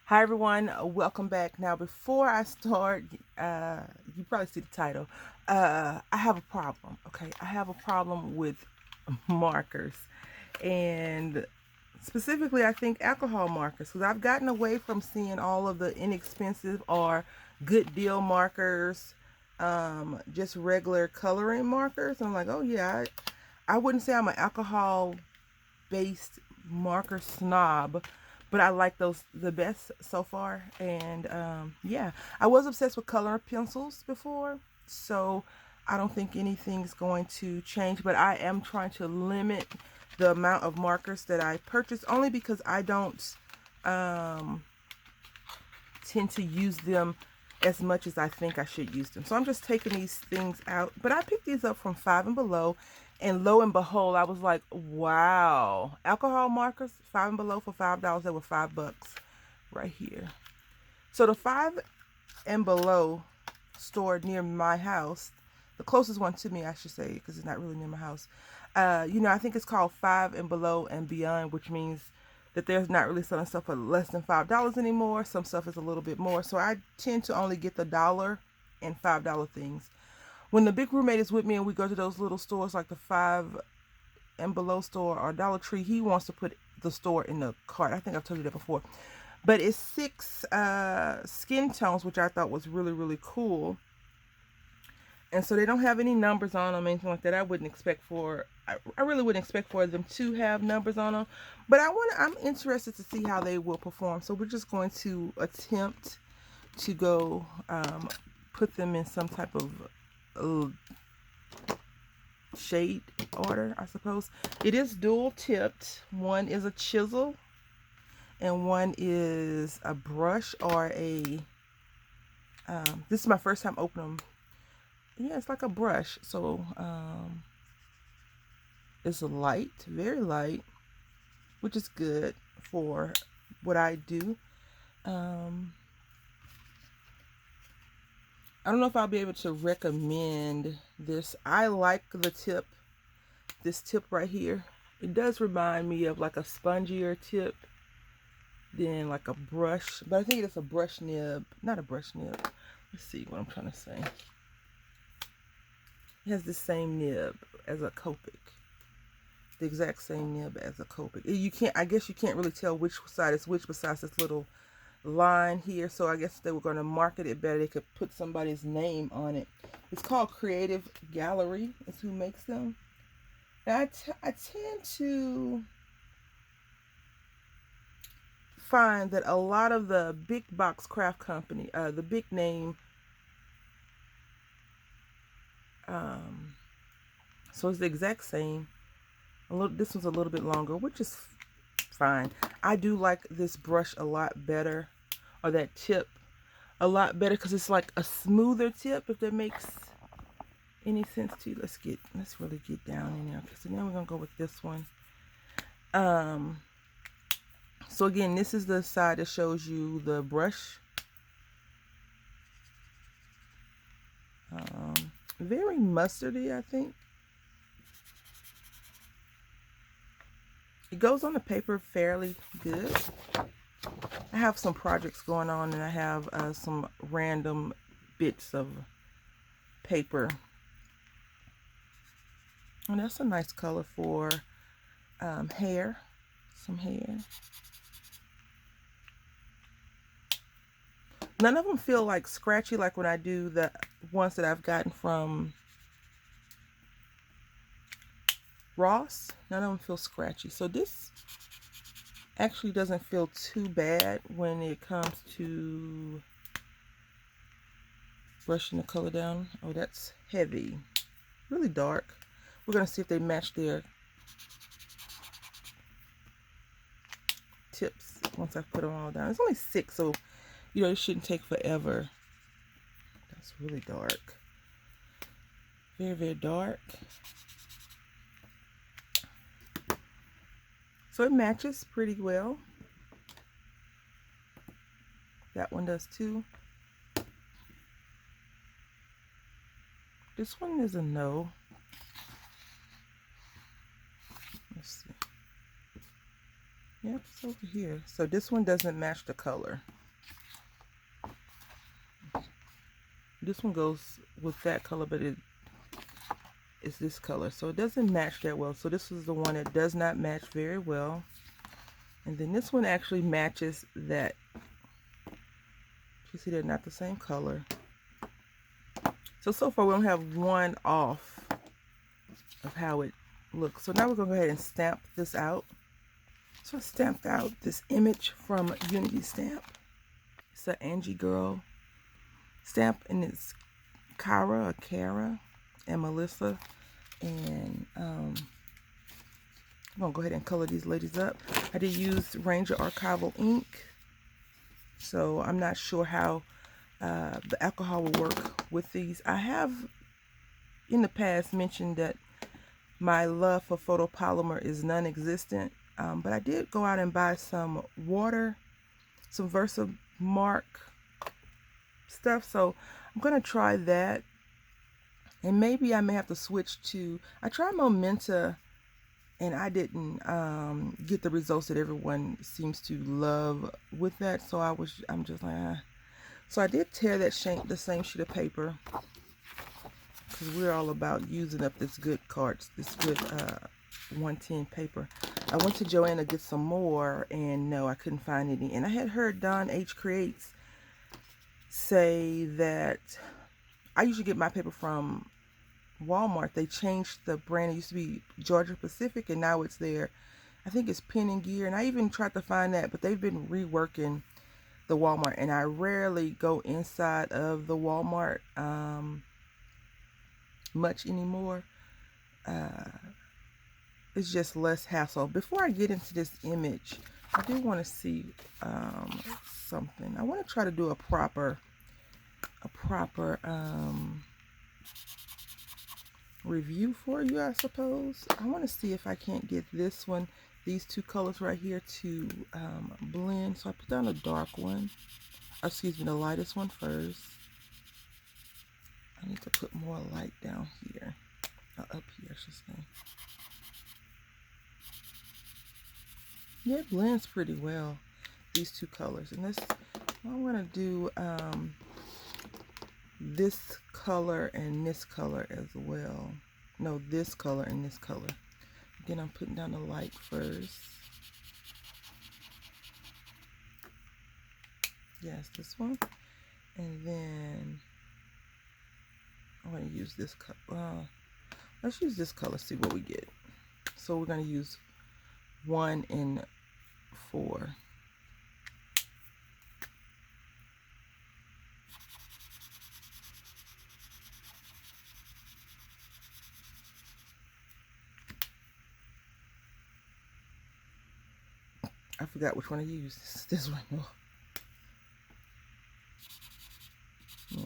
Hi everyone, welcome back. Now before I start, you probably see the title. I have a problem, okay? I have a problem with markers, and specifically I think alcohol markers, because I've gotten away from seeing all of the inexpensive or good deal markers, just regular coloring markers. I'm like, oh yeah, I wouldn't say I'm an alcohol based marker snob, but I like those the best so far. And yeah, I was obsessed with color pencils before, so I don't think anything's going to change, but I am trying to limit the amount of markers that I purchase, only because I don't um, tend to use them as much as I think I should use them. So I'm just taking these things out. But I picked these up from Five and Below, and lo and behold, I was like, wow. Alcohol markers, Five and Below for $5. They were $5 right here. So the Five and Below store near my house, the closest one to me, I should say, because it's not really near my house. I think it's called Five and Below and Beyond, which means that there's not really selling stuff for less than $5 anymore. Some stuff is a little bit more. So I tend to only get the dollar and $5 things. When the big roommate is with me and we go to those little stores like the Five and Below store or Dollar Tree, he wants to put the store in the cart. I think I've told you that before. But it's 6 skin tones, which I thought was really, really cool. And so they don't have any numbers on them, anything like that. I really wouldn't expect for them to have numbers on them. But I'm interested to see how they will perform. So we're just going to attempt to go put them in some type of shade order, I suppose. It is dual tipped. One is a chisel and one is a brush or a this is my first time opening them. Yeah, it's like a brush. So it's light, very light, which is good for what I do. I don't know if I'll be able to recommend this. I like the tip, this tip right here. It does remind me of like a spongier tip than like a brush, but I think it's a brush nib, not a brush nib. Let's see what I'm trying to say. It has the same nib as a Copic. The exact same nib as a Copic. I guess you can't really tell which side is which besides this little line here. So I guess if they were going to market it better, they could put somebody's name on it. It's called Cre8tive Gallery is who makes them. Now I tend to find that a lot of the big box craft company, the big name, so it's the exact same. This one's a little bit longer, which is fine. I do like this brush a lot better, or that tip a lot better, because it's like a smoother tip, if that makes any sense to you. Let's really get down in there. Okay, so now we're gonna go with this one. So again, this is the side that shows you the brush. Very mustardy, I think. It goes on the paper fairly good. I have some projects going on, and I have some random bits of paper. And that's a nice color for hair. Some hair. None of them feel like scratchy like when I do the ones that I've gotten from Ross. None of them feel scratchy. So this actually doesn't feel too bad when it comes to brushing the color down. Oh, that's heavy. Really dark. We're going to see if they match their tips once I put them all down. It's only 6, so it shouldn't take forever. That's really dark. Very, very dark. So it matches pretty well. That one does too. This one is a no. Let's see. Yep, it's over here. So this one doesn't match the color. This one goes with that color, but it's this color, so it doesn't match that well. So this is the one that does not match very well. And then this one actually matches that. You see they're not the same color. So far we don't have one off of how it looks. So now we're going to go ahead and stamp this out. So I stamped out this image from Unity Stamp. It's an Angie Girl stamp, and it's Kara and Melissa. And I'm going to go ahead and color these ladies up. I did use Ranger Archival ink. So I'm not sure how the alcohol will work with these. I have in the past mentioned that my love for photopolymer is non-existent, but I did go out and buy some water, some Versamark stuff, so I'm going to try that. And maybe I may have to switch to, I tried Momenta and I didn't get the results that everyone seems to love with that, so I'm just like, ah. So I did tear that the same sheet of paper, because we're all about using up this good 110 paper. I went to Joann to get some more, and no, I couldn't find any. And I had heard Don H. Creates say that I usually get my paper from Walmart. They changed the brand. It used to be Georgia Pacific, and now it's there. I think it's Pen and Gear, and I even tried to find that, but they've been reworking the Walmart, and I rarely go inside of the Walmart much anymore. It's just less hassle. Before I get into this image, I do want to see something. I want to try to do a proper review for you, I suppose. I want to see if I can't get this one, these two colors right here, to blend. So I put down a dark one, excuse me, the lightest one first. I need to put more light down here, up here, I should say. Yeah, it blends pretty well, these two colors. And this, I'm going to do this color and this color as well. No, this color and this color. Again, I'm putting down the light first. Yes, this one. And then I'm going to use this color. Let's use this color, see what we get. So we're going to use 1 and 4. I forgot which one I used. This one. Oh. Yeah.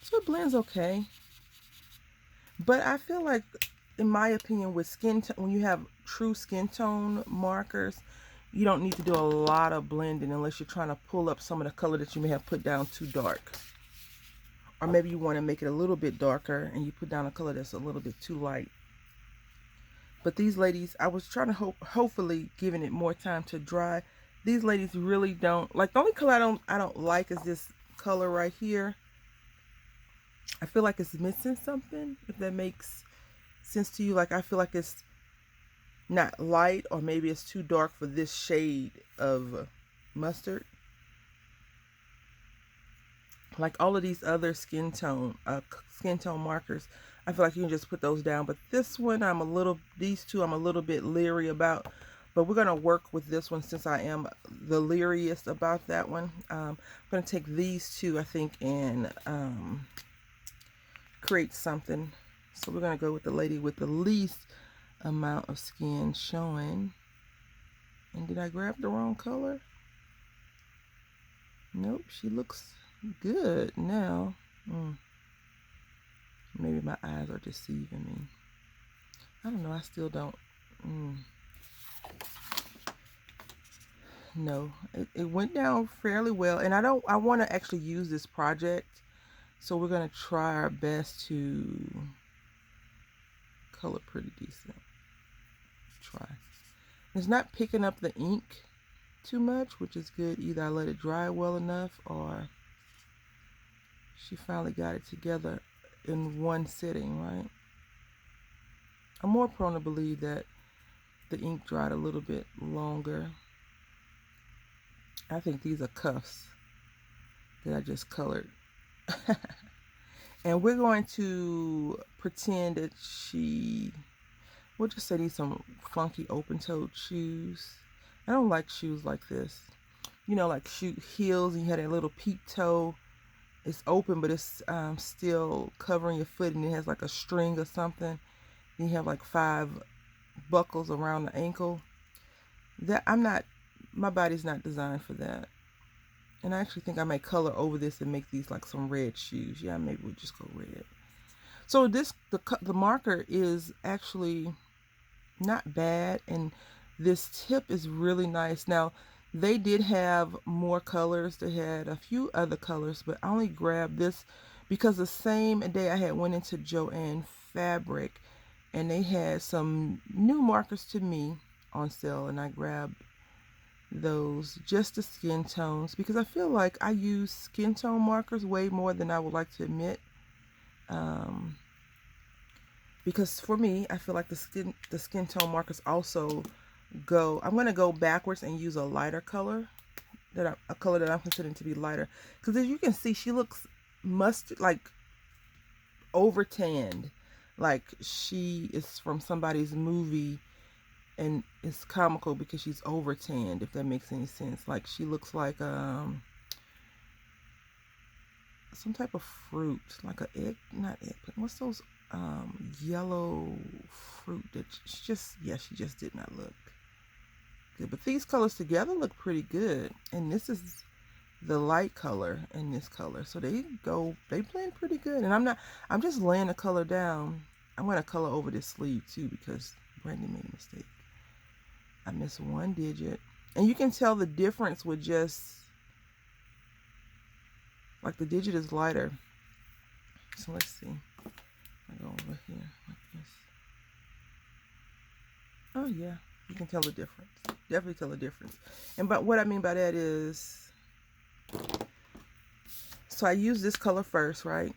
So it blends okay. But I feel like, in my opinion, with when you have true skin tone markers, you don't need to do a lot of blending unless you're trying to pull up some of the color that you may have put down too dark. Or maybe you want to make it a little bit darker and you put down a color that's a little bit too light. But these ladies, I was trying to hopefully giving it more time to dry. These ladies really don't like. The only color I don't like is this color right here. I feel like it's missing something, if that makes sense to you. Like, I feel like it's not light, or maybe it's too dark for this shade of mustard. Like all of these other skin tone markers, I feel like you can just put those down. But this one, these two I'm a little bit leery about. But we're going to work with this one since I am the leariest about that one. I'm going to take these two, I think, and create something. So we're going to go with the lady with the least amount of skin showing. And did I grab the wrong color? Nope, she looks good now. Maybe my eyes are deceiving me. I don't know. I still don't. No, it went down fairly well, and I want to actually use this project, so we're gonna try our best to color pretty decent. Try. It's not picking up the ink too much, which is good. Either I let it dry well enough, or She finally got it together in one sitting, right? I'm more prone to believe that the ink dried a little bit longer. I think these are cuffs that I just colored. And we're going to pretend that we'll just say these some funky open-toed shoes. I don't like shoes like this. You know, like shoe heels, and you had a little peep toe. It's open, but it's still covering your foot, and it has like a string or something. And you have like 5 buckles around the ankle. My body's not designed for that. And I actually think I might color over this and make these like some red shoes. Yeah, maybe we'll just go red. So the marker is actually not bad, and this tip is really nice. Now, they did have more colors. They had a few other colors, but I only grabbed this because the same day I had went into Joann Fabric, and they had some new markers to me on sale, and I grabbed those, just the skin tones, because I feel like I use skin tone markers way more than I would like to admit. Because for me, I feel like the skin tone markers also I'm going to go backwards and use a lighter color, a color that I'm considering to be lighter, because as you can see, she looks like over tanned, like she is from somebody's movie, and it's comical because she's over tanned, if that makes any sense. Like she looks like some type of fruit, like not egg, but what's those yellow fruit that she just did not look good. But these colors together look pretty good, and this is the light color and this color, so they blend pretty good. And I'm just laying the color down. I'm going to color over this sleeve too, because Brandy made a mistake. I missed one digit, and you can tell the difference with just like the digit is lighter. So let's see. I go over here like this. Oh yeah, you can tell the difference. Definitely tell the difference. And but what I mean by that is, so I use this color first, right?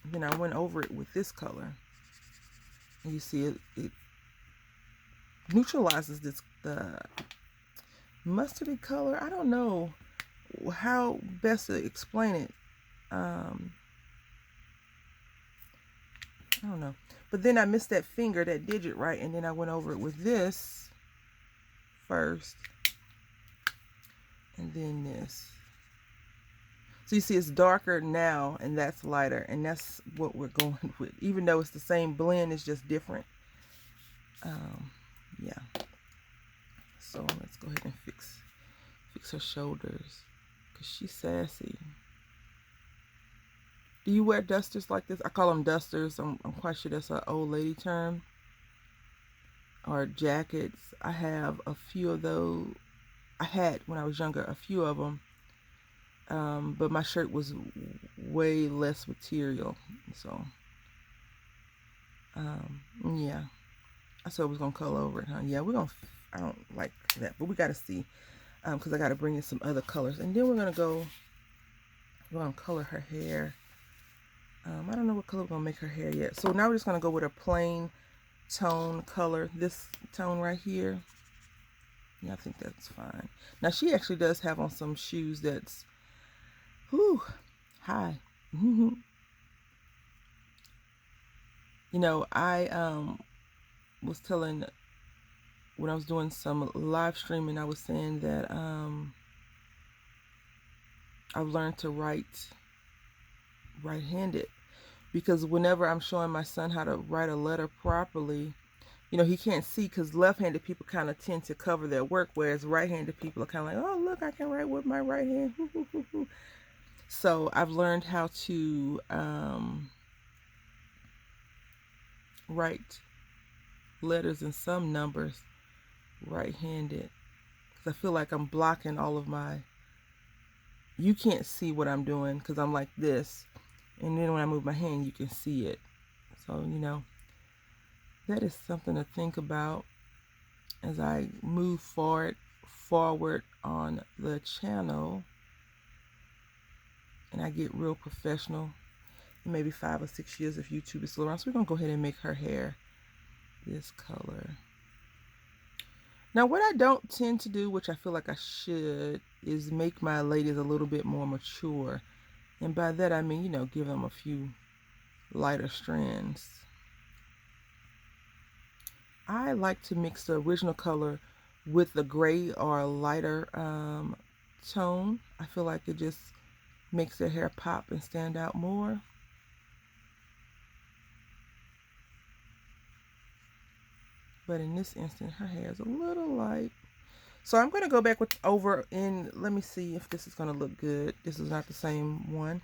Then I went over it with this color, and you see it neutralizes the mustardy color. I don't know how best to explain it. I don't know. But then I missed that finger, that digit, right? And then I went over it with this first, and then this. So you see it's darker now, and that's lighter, and that's what we're going with. Even though it's the same blend, it's just different. Yeah. So let's go ahead and fix her shoulders, because she's sassy. Do you wear dusters like this? I call them dusters. I'm quite sure that's an old lady term. Or jackets. I have a few of those. I had, when I was younger, a few of them. But my shirt was way less material. So, yeah. I said I was going to color over it, huh? Yeah, I don't like that. But we got to see. Because I got to bring in some other colors. And then we're going to color her hair. I don't know what color we're going to make her hair yet. So now we're just going to go with a plain tone color. This tone right here. Yeah, I think that's fine. Now, she actually does have on some shoes that's, high. You know, I was telling, when I was doing some live streaming, I was saying that I've learned to write right-handed, because whenever I'm showing my son how to write a letter properly, you know, he can't see, because left-handed people kind of tend to cover their work, whereas right-handed people are kind of like, oh, look, I can write with my right hand. So I've learned how to write letters and some numbers right-handed, because I feel like I'm blocking all of you can't see what I'm doing because I'm like this, and then when I move my hand you can see it. So, you know, that is something to think about as I move forward on the channel. and I get real professional in maybe 5 or 6 years if YouTube is still around. So we're going to go ahead and make her hair this color. Now, what I don't tend to do, which I feel like I should, is make my ladies a little bit more mature. And by that, I mean, you know, give them a few lighter strands. I like to mix the original color with the gray or a lighter tone. I feel like it just makes their hair pop and stand out more. But in this instance, her hair is a little light. So I'm going to go back over and let me see if this is going to look good. This is not the same one.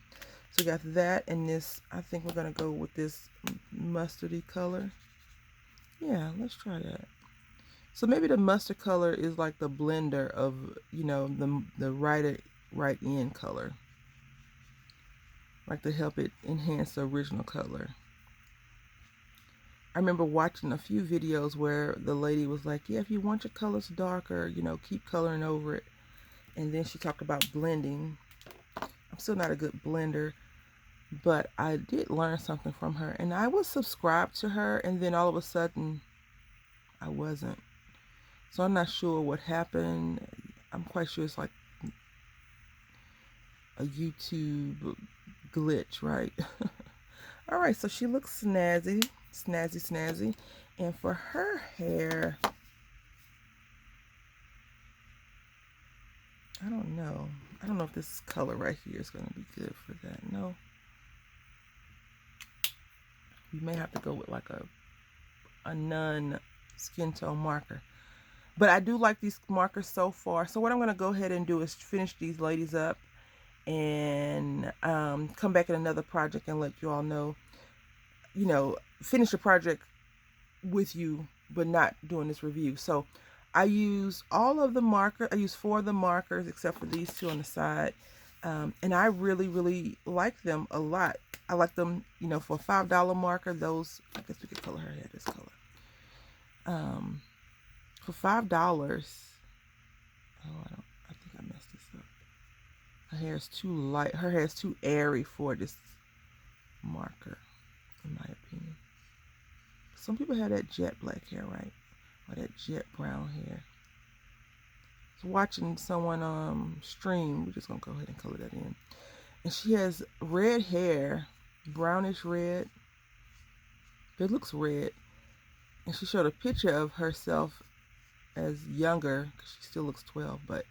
So we got that and this. I think we're going to go with this mustardy color. Yeah, let's try that. So maybe the mustard color is like the blender of, you know, the right end color. Like to help it enhance the original color. I remember watching a few videos where the lady was like, yeah, if you want your colors darker, you know, keep coloring over it. And then she talked about blending. I'm still not a good blender, but I did learn something from her. And I was subscribed to her, and then all of a sudden, I wasn't. So I'm not sure what happened. I'm quite sure it's like a YouTube glitch, right? All right, so she looks snazzy. Snazzy. And for her hair, I don't know if this color right here is going to be good for that. No, you may have to go with like a nun skin tone marker, but I do like these markers so far. So what I'm going to go ahead and do is finish these ladies up and come back in another project and let you all know, you know, finish the project with you, but not doing this review. So I use all of the markers. I use 4 of the markers except for these 2 on the side. And I really like them a lot. I like them, you know, for a $5 marker. Those, I guess we could color her hair this color. For $5, I think I messed this up. Her hair is too light. Her hair is too airy for this marker, in my opinion. Some people have that jet black hair, right? Or that jet brown hair. So watching someone stream, we're just gonna go ahead and color that in. And she has red hair, brownish red. It looks red. And she showed a picture of herself as younger, because she still looks 12, but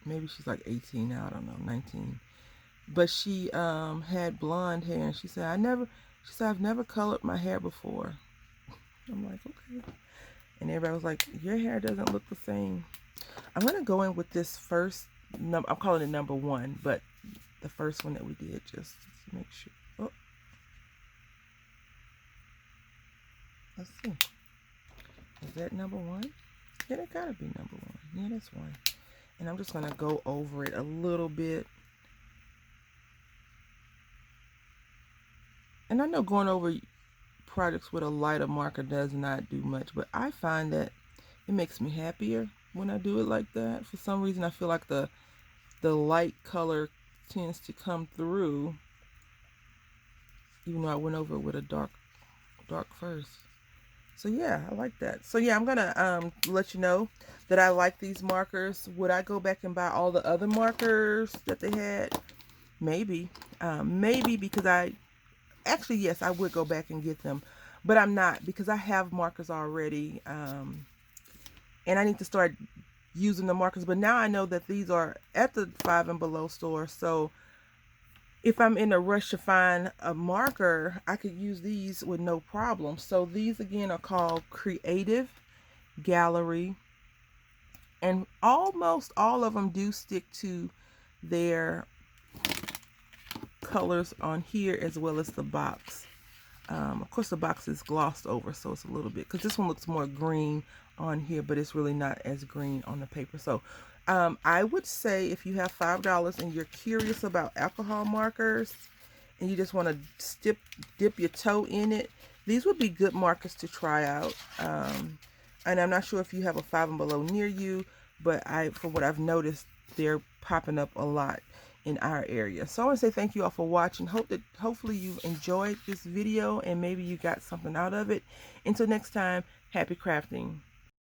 maybe she's like 18 now, I don't know, 19. But she had blonde hair, and she said, I've never colored my hair before. I'm like, okay. And everybody was like, your hair doesn't look the same. I'm going to go in with this first number. I'm calling it number 1, but the first one that we did, just to make sure. Oh. Let's see. Is that number 1? Yeah, that gotta be number 1. Yeah, that's 1. And I'm just going to go over it a little bit. And I know going over projects with a lighter marker does not do much, but I find that it makes me happier when I do it like that. For some reason, I feel like the light color tends to come through, even though I went over it with a dark first. So yeah, I like that. So yeah, I'm gonna let you know that I like these markers. Would I go back and buy all the other markers that they had? Maybe. Maybe because actually, yes, I would go back and get them, but I'm not, because I have markers already, and I need to start using the markers. But now I know that these are at the 5 and below store, so if I'm in a rush to find a marker, I could use these with no problem. So these again are called Cre8tive Gallery, and almost all of them do stick to their colors on here, as well as the box. Of course, the box is glossed over, so it's a little bit, because this one looks more green on here, but it's really not as green on the paper. So I would say if you have $5 and you're curious about alcohol markers and you just want to dip your toe in it, these would be good markers to try out. And I'm not sure if you have a 5 and below near you, but from what I've noticed, they're popping up a lot in our area. So I want to say thank you all for watching. Hopefully you've enjoyed this video and maybe you got something out of it. Until next time, happy crafting.